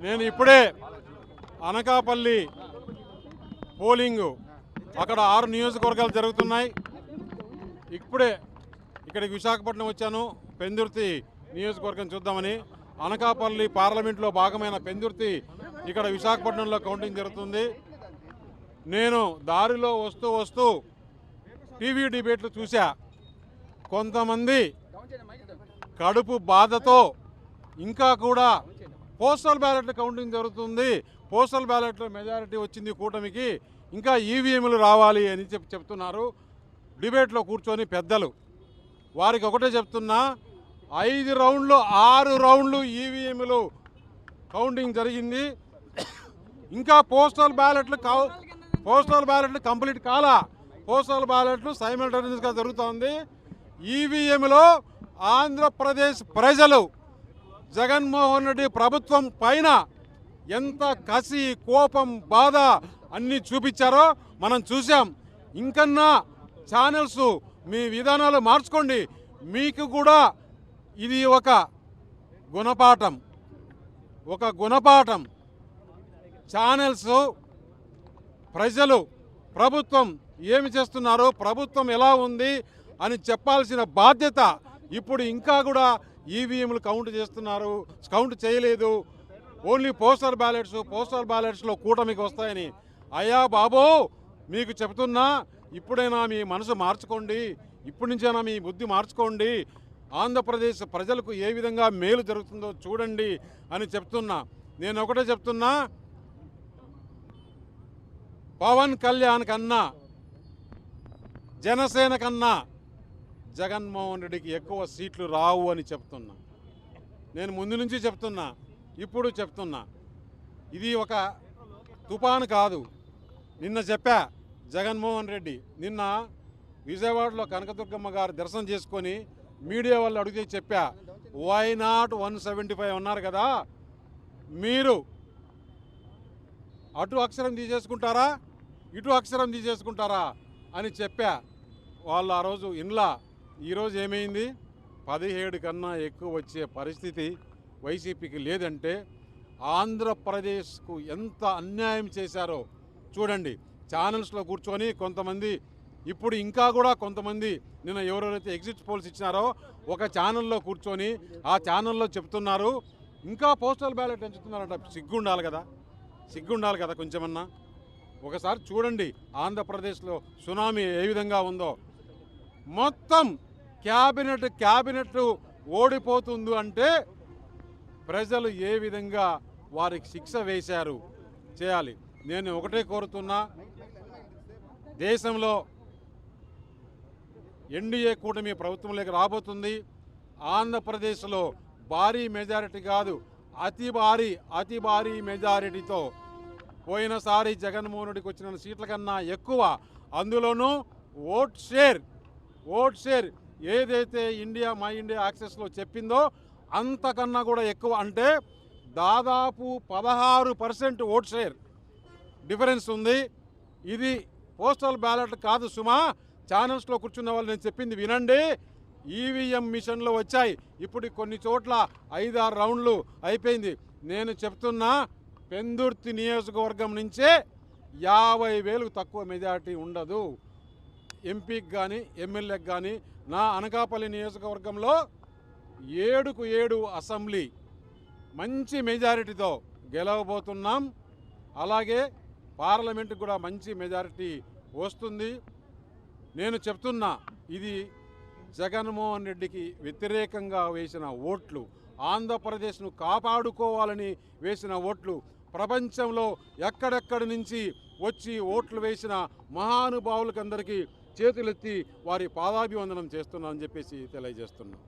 నేను ఇప్పుడే అనకాపల్లి పోలింగ్ అక్కడ 6 నియోజకవర్గాలు జరుగుతున్నాయి. ఇప్పుడే ఇక్కడికి విశాఖపట్నం వచ్చాను, పెందుర్తి నియోజకవర్గం చూద్దామని. అనకాపల్లి పార్లమెంట్లో భాగమైన పెందుర్తి ఇక్కడ విశాఖపట్నంలో కౌంటింగ్ జరుగుతుంది. నేను దారిలో వస్తూ టీవీ డిబేట్లు చూసా. కొంతమంది కడుపు బాధతో ఇంకా కూడా పోస్టల్ బ్యాలెట్ కౌంటింగ్ జరుగుతుంది, పోస్టల్ బ్యాలెట్లో మెజారిటీ వచ్చింది కూటమికి, ఇంకా ఈవీఎంలు రావాలి అని చెప్తున్నారు. డిబేట్లో కూర్చొని పెద్దలు వారికి ఒకటే చెప్తున్నా, 5 రౌండ్లు 6 రౌండ్లు ఈవీఎంలు కౌంటింగ్ జరిగింది. ఇంకా పోస్టల్ బ్యాలెట్లు కంప్లీట్ కాలా. పోస్టల్ బ్యాలెట్లు సైమల్టేనియస్గా జరుగుతోంది. ఈవీఎంలో ఆంధ్రప్రదేశ్ ప్రజలు జగన్మోహన్ రెడ్డి ప్రభుత్వం పైన ఎంత కసి, కోపం, బాధ అన్నీ చూపించారో మనం చూసాం. ఇంకన్నా ఛానల్స్ మీ విధానాలు మార్చుకోండి. మీకు కూడా ఇది ఒక గుణపాఠం. ఛానల్స్ ప్రజలు ప్రభుత్వం ఏమి చేస్తున్నారు, ప్రభుత్వం ఎలా ఉంది అని చెప్పాల్సిన బాధ్యత. ఇప్పుడు ఇంకా కూడా ఈవీఎంలు కౌంట్ చేయలేదు. ఓన్లీ పోస్టల్ బ్యాలెట్స్లో కూటమికి వస్తాయని. అయ్యా బాబో, మీకు చెప్తున్నా, ఇప్పుడైనా మీ మనసు మార్చుకోండి, ఇప్పటి నుంచైనా మీ బుద్ధి మార్చుకోండి. ఆంధ్రప్రదేశ్ ప్రజలకు ఏ విధంగా మేలు జరుగుతుందో చూడండి అని చెప్తున్నా. నేను ఒకటే చెప్తున్నా, పవన్ కళ్యాణ్ కన్నా, జనసేన కన్నా జగన్మోహన్ రెడ్డికి ఎక్కువ సీట్లు రావు అని చెప్తున్నా. నేను ముందు నుంచి చెప్తున్నా, ఇప్పుడు చెప్తున్నా. ఇది ఒక తుఫాను కాదు. నిన్న చెప్పా, జగన్మోహన్ రెడ్డి నిన్న విజయవాడలో కనకదుర్గమ్మ గారు దర్శనం చేసుకొని మీడియా వాళ్ళు అడిగితే చెప్పా, వై నాట్ 175 ఉన్నారు కదా, మీరు అటు అక్షరం తీసేసుకుంటారా, ఇటు అక్షరం తీసేసుకుంటారా అని చెప్పా. వాళ్ళు ఆ రోజు ఇన్లా. ఈరోజు ఏమైంది? 17 కన్నా ఎక్కువ వచ్చే పరిస్థితి వైసీపీకి లేదంటే ఆంధ్రప్రదేశ్కు ఎంత అన్యాయం చేశారో చూడండి. ఛానల్స్లో కూర్చొని కొంతమంది, ఇప్పుడు ఇంకా కూడా కొంతమంది నిన్న ఎవరెవరైతే ఎగ్జిట్ పోల్స్ ఇచ్చినారో ఒక ఛానల్లో కూర్చొని ఆ ఛానల్లో చెప్తున్నారు ఇంకా పోస్టల్ బ్యాలెట్ ఎంచుతున్నారంట. సిగ్గుండాలి కదా కొంచెమన్నా. ఒకసారి చూడండి ఆంధ్రప్రదేశ్లో సునామీ ఏ విధంగా ఉందో. మొత్తం క్యాబినెట్ ఓడిపోతుంది అంటే ప్రజలు ఏ విధంగా వారికి శిక్ష వేశారు చేయాలి. నేను ఒకటే కోరుతున్నా, దేశంలో ఎన్డీఏ కూటమి ప్రభుత్వంలోకి రాబోతుంది. ఆంధ్రప్రదేశ్లో భారీ మెజారిటీ కాదు, అతి భారీ మెజారిటీతో పోయినసారి జగన్మోహన్ రెడ్డికి వచ్చిన సీట్ల కన్నా ఎక్కువ. అందులోనూ ఓట్ షేర్ ఏదైతే మై ఇండియా యాక్సెస్లో చెప్పిందో అంతకన్నా కూడా ఎక్కువ. అంటే దాదాపు 16% ఓట్ షేర్ డిఫరెన్స్ ఉంది. ఇది పోస్టల్ బ్యాలెట్ కాదు సుమా. ఛానల్స్లో కూర్చున్న వాళ్ళు నేను చెప్పింది వినండి. ఈవీఎం మిషన్లు వచ్చాయి. ఇప్పుడు కొన్ని చోట్ల 5-6 రౌండ్లు అయిపోయింది. నేను చెప్తున్నా, పెందుర్తి నియోజకవర్గం నుంచే 50,000 తక్కువ మెజారిటీ ఉండదు. ఎంపీకి కానీ ఎమ్మెల్యేకి కానీ. నా అనకాపల్లి నియోజకవర్గంలో 7కు 7 అసెంబ్లీ మంచి మెజారిటీతో గెలవబోతున్నాం. అలాగే పార్లమెంటుకు కూడా మంచి మెజారిటీ వస్తుంది. నేను చెప్తున్నా, ఇది జగన్మోహన్ రెడ్డికి వ్యతిరేకంగా వేసిన ఓట్లు, ఆంధ్రప్రదేశ్ను కాపాడుకోవాలని వేసిన ఓట్లు. ప్రపంచంలో ఎక్కడెక్కడి నుంచి వచ్చి ఓట్లు వేసిన మహానుభావులకందరికీ చేతులెత్తి వారి పాదాభివందనం చేస్తున్నానని చెప్పేసి తెలియజేస్తున్నాను.